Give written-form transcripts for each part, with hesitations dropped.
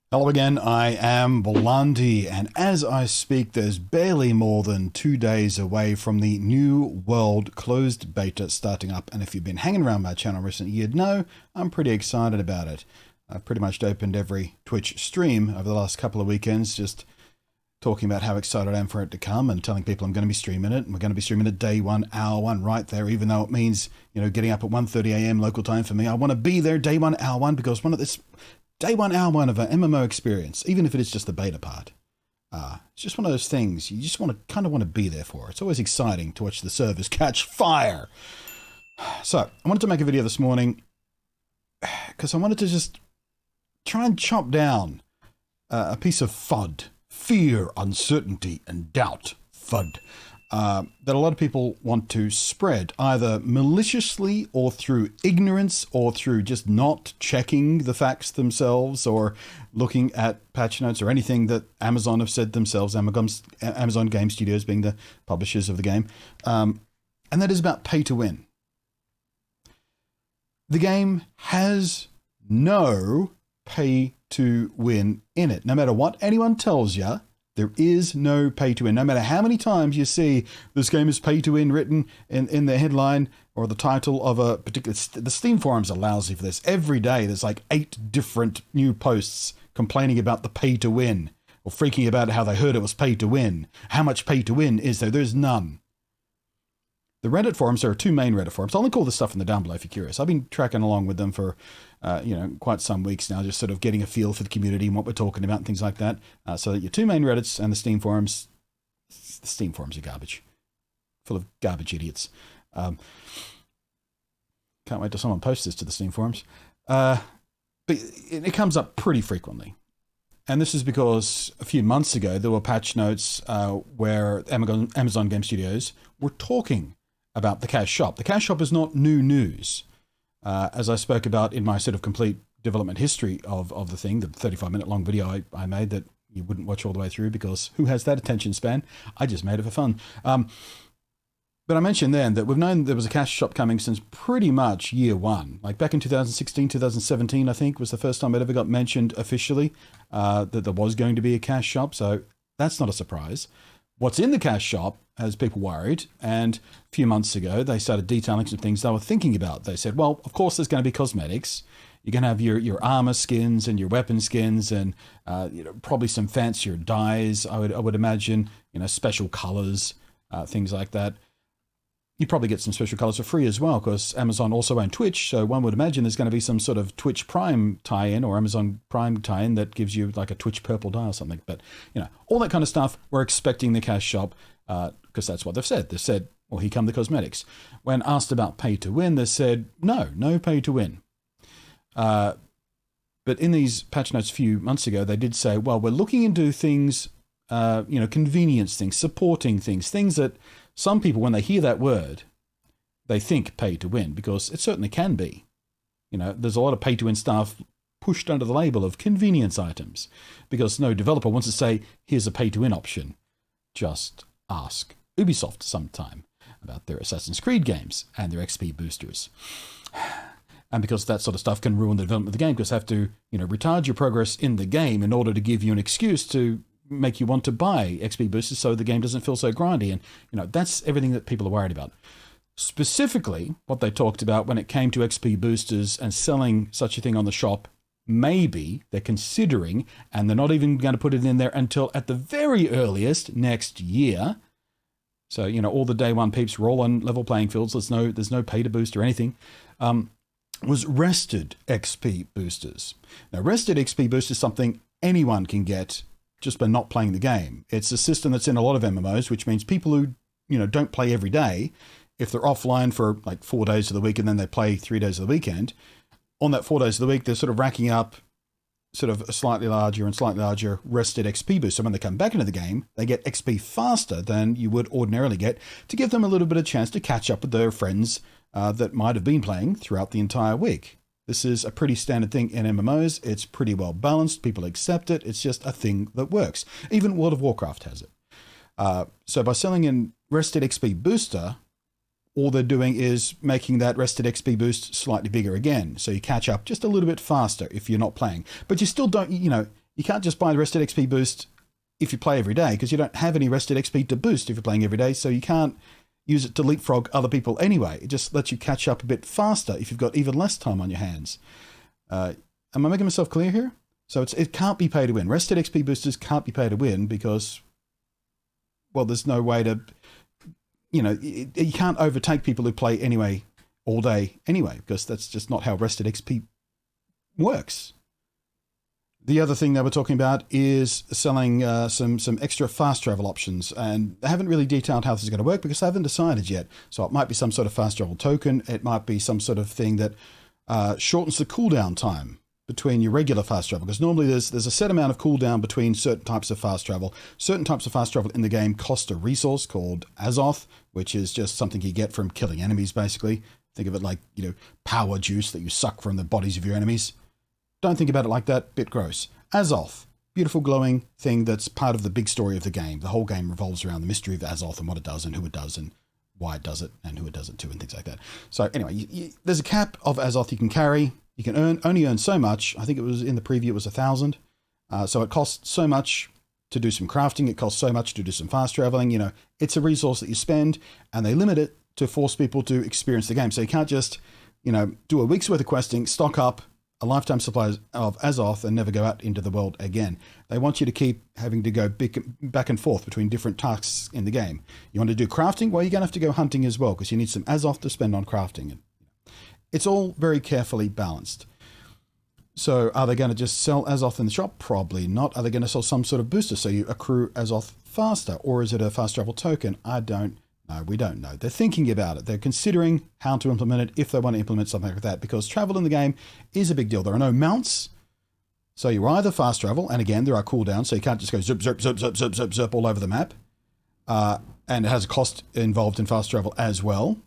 Hello again, I am Blondie, and as I speak, there's barely more than 2 days away from the Newworld closed beta starting up, and if you've been hanging around my channel recently, you'd know I'm pretty excited about it. I've pretty much opened every Twitch stream over the last couple of weekends, just talking about how excited I am for it to come and telling people I'm going to be streaming it, and we're going to be streaming it day one, hour one, right there, even though it means, getting up at 1:30 a.m. local time for me. I want to be there day one, hour one, because day one, hour one of an MMO experience, even if it is just the beta part. It's just one of those things you just want to be there for. It's always exciting to watch the servers catch fire. So I wanted to make a video this morning because I wanted to just try and chop down a piece of FUD, fear, uncertainty, and doubt. FUD. That a lot of people want to spread, either maliciously or through ignorance or through just not checking the facts themselves or looking at patch notes or anything that Amazon have said themselves, Amazon Game Studios being the publishers of the game. And that is about pay to win. The game has no pay to win in it. No matter what anyone tells you, there is no pay to win. No matter how many times you see this game is pay to win written in the headline or the title of a particular... The Steam forums are lousy for this. Every day there's like 8 different new posts complaining about the pay to win or freaking about how they heard it was pay to win. How much pay to win is there? There's none. The Reddit forums, there are 2 main Reddit forums. I'll link all the stuff in the down below if you're curious. I've been tracking along with them for quite some weeks now, just sort of getting a feel for the community and what we're talking about and things like that. So that your 2 main Reddits and the Steam forums are garbage, full of garbage idiots. Can't wait till someone posts this to the Steam forums. But it comes up pretty frequently. And this is because a few months ago, there were patch notes where Amazon Game Studios were talking about the cash shop. The cash shop is not new news. As I spoke about in my sort of complete development history of the thing, the 35-minute long video I made that you wouldn't watch all the way through because who has that attention span? I just made it for fun. But I mentioned then that we've known there was a cash shop coming since pretty much year one. Like back in 2016, 2017, I think, was the first time it ever got mentioned officially that there was going to be a cash shop. So that's not a surprise. What's in the cash shop has people worried. And a few months ago, they started detailing some things they were thinking about. They said, well, of course, there's going to be cosmetics. You're going to have your armor skins and your weapon skins and probably some fancier dyes, I would imagine, special colors, things like that. You probably get some special colors for free as well, because Amazon also own Twitch, so one would imagine there's going to be some sort of Twitch Prime tie-in or Amazon Prime tie-in that gives you like a Twitch purple dye or something. But, all that kind of stuff, we're expecting the cash shop, because that's what they've said. They've said, well, here come the cosmetics. When asked about pay to win, they said, no pay to win. But in these patch notes a few months ago, they did say, well, we're looking into things, convenience things, supporting things that some people, when they hear that word, they think pay to win, because it certainly can be. There's a lot of pay to win stuff pushed under the label of convenience items, because no developer wants to say, here's a pay to win option. Just ask Ubisoft sometime about their Assassin's Creed games and their XP boosters. And because that sort of stuff can ruin the development of the game, because they have to, retard your progress in the game in order to give you an excuse to make you want to buy XP boosters so the game doesn't feel so grindy. And, that's everything that people are worried about. Specifically, what they talked about when it came to XP boosters and selling such a thing on the shop, maybe they're considering, and they're not even going to put it in there until at the very earliest next year. So, all the day one peeps roll on level playing fields. There's no pay to boost or anything. Was rested XP boosters. Now, rested XP boost is something anyone can get just by not playing the game. It's a system that's in a lot of MMOs, which means people who, don't play every day, if they're offline for like 4 days of the week and then they play 3 days of the weekend, on that 4 days of the week, they're sort of racking up sort of a slightly larger rested XP boost. So when they come back into the game, they get XP faster than you would ordinarily get, to give them a little bit of chance to catch up with their friends that might have been playing throughout the entire week. This is a pretty standard thing in MMOs. It's pretty well balanced. People accept it. It's just a thing that works. Even World of Warcraft has it. So by selling in Rested XP Booster, all they're doing is making that Rested XP boost slightly bigger again. So you catch up just a little bit faster if you're not playing. But you still don't, You can't just buy the rested XP boost if you play every day, because you don't have any rested XP to boost if you're playing every day, so you can't use it to leapfrog other people anyway. It just lets you catch up a bit faster if you've got even less time on your hands. Am I making myself clear here? So it can't be pay to win. Rested XP boosters can't be pay to win because, well, there's no way to, you can't overtake people who play anyway all day anyway, because that's just not how rested XP works. The other thing that we're talking about is selling some extra fast travel options, and they haven't really detailed how this is going to work because they haven't decided yet. So it might be some sort of fast travel token. It might be some sort of thing that shortens the cooldown time between your regular fast travel, because normally there's a set amount of cooldown between certain types of fast travel. Certain types of fast travel in the game cost a resource called Azoth, which is just something you get from killing enemies, basically. Think of it like, power juice that you suck from the bodies of your enemies. Don't think about it like that, bit gross. Azoth, beautiful glowing thing that's part of the big story of the game. The whole game revolves around the mystery of Azoth and what it does and who it does and why it does it and who it does it to and things like that. So anyway, there's a cap of Azoth you can carry. You can only earn so much. I think it was in the preview, it was 1,000. So it costs so much to do some crafting. It costs so much to do some fast traveling. It's a resource that you spend, and they limit it to force people to experience the game. So you can't just, do a week's worth of questing, stock up a lifetime supply of Azoth and never go out into the world again. They want you to keep having to go back and forth between different tasks in the game. You want to do crafting? Well, you're going to have to go hunting as well, because you need some Azoth to spend on crafting. It's all very carefully balanced. So are they going to just sell Azoth in the shop? Probably not. Are they going to sell some sort of booster so you accrue Azoth faster? Or is it a fast travel token? I don't know. We don't know. They're thinking about it. They're considering how to implement it if they want to implement something like that, because travel in the game is a big deal. There are no mounts. So you either fast travel, and again, there are cooldowns, so you can't just go zip, zip, zip, zip, zip, zip, zip all over the map. And it has a cost involved in fast travel as well.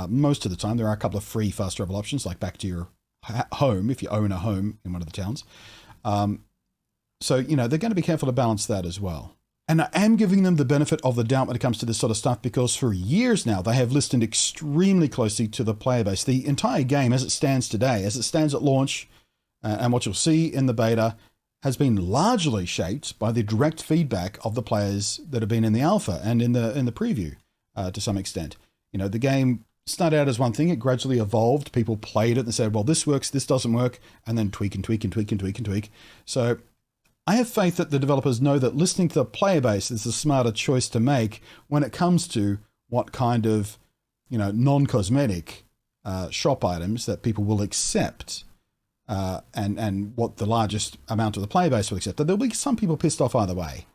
Most of the time, there are a couple of free fast travel options, like back to your home, if you own a home in one of the towns. So, they're going to be careful to balance that as well. And I am giving them the benefit of the doubt when it comes to this sort of stuff, because for years now, they have listened extremely closely to the player base. The entire game, as it stands today, as it stands at launch, and what you'll see in the beta, has been largely shaped by the direct feedback of the players that have been in the alpha and in the preview to some extent. The game started out as one thing. It gradually evolved. People played it and said, well, this works, this doesn't work, and then tweak and tweak and tweak and tweak and tweak. So I have faith that the developers know that listening to the player base is the smarter choice to make when it comes to what kind of, non-cosmetic shop items that people will accept, and what the largest amount of the player base will accept. There'll be some people pissed off either way.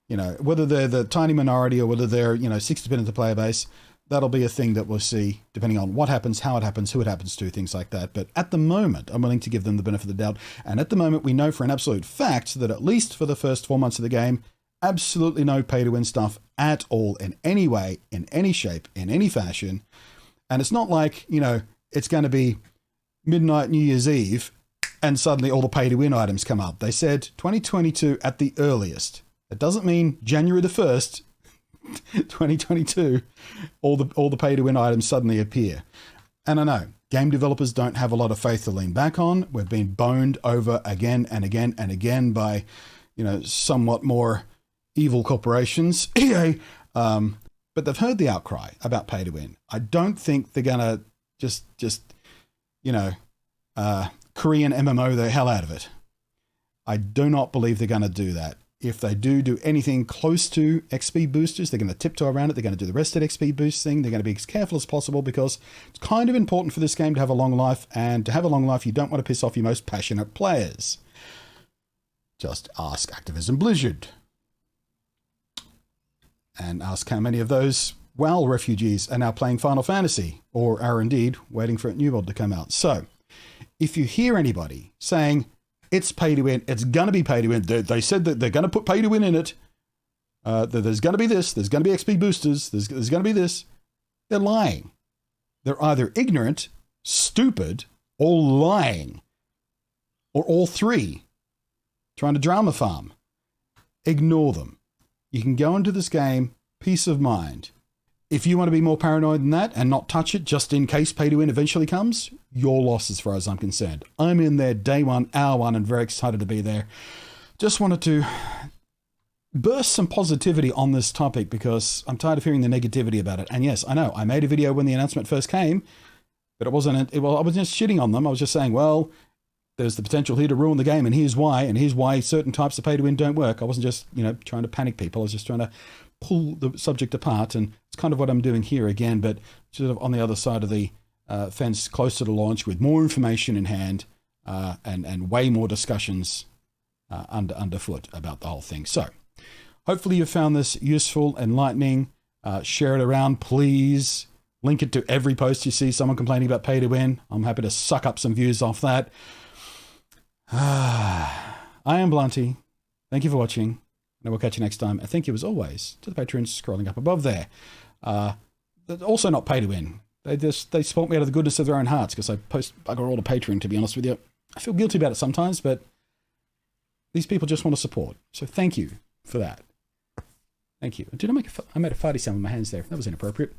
Whether they're the tiny minority or whether they're, 60% of the player base, that'll be a thing that we'll see depending on what happens, how it happens, who it happens to, things like that. But at the moment, I'm willing to give them the benefit of the doubt. And at the moment, we know for an absolute fact that at least for the first 4 months of the game, absolutely no pay-to-win stuff at all, in any way, in any shape, in any fashion. And it's not like, it's going to be midnight New Year's Eve and suddenly all the pay-to-win items come up. They said 2022 at the earliest. It doesn't mean January the 1st, 2022, all the pay-to-win items suddenly appear. And I know, game developers don't have a lot of faith to lean back on. We've been boned over again and again and again by, somewhat more evil corporations. EA, but they've heard the outcry about pay-to-win. I don't think they're going to just Korean MMO the hell out of it. I do not believe they're going to do that. If they do anything close to XP boosters, they're going to tiptoe around it. They're going to do the rested XP boost thing. They're going to be as careful as possible, because it's kind of important for this game to have a long life. And to have a long life, you don't want to piss off your most passionate players. Just ask Activision Blizzard. And ask how many of those WoW refugees are now playing Final Fantasy, or are indeed waiting for Newworld to come out. So, if you hear anybody saying, it's pay to win, it's going to be pay to win, they said that they're going to put pay to win in it, there's going to be this, there's going to be XP boosters, there's going to be this, they're lying. They're either ignorant, stupid, or lying. Or all three. Trying to drama farm. Ignore them. You can go into this game, peace of mind. If you want to be more paranoid than that and not touch it just in case pay to win eventually comes, your loss as far as I'm concerned. I'm in there day one, hour one, and very excited to be there just wanted to burst some positivity on this topic because I'm tired of hearing the negativity about it. And yes, I know I made a video when the announcement first came, but I wasn't just shitting on them. I was just saying, well, there's the potential here to ruin the game, and here's why certain types of pay to win don't work. I wasn't just, trying to panic people. I was just trying to pull the subject apart, and it's kind of what I'm doing here again, but sort of on the other side of the fence, closer to launch, with more information in hand, and way more discussions underfoot about the whole thing. So hopefully you found this useful, enlightening. Share it around, please. Link it to every post you see someone complaining about pay to win. I'm happy to suck up some views off that. I am Blunty. Thank you for watching, and I will catch you next time. And thank you, as always, to the patrons scrolling up above there. They're also not pay to win. They support me out of the goodness of their own hearts because I post bugger all to Patreon, to be honest with you. I feel guilty about it sometimes, but these people just want to support. So thank you for that. Thank you. I made a farty sound with my hands there. That was inappropriate.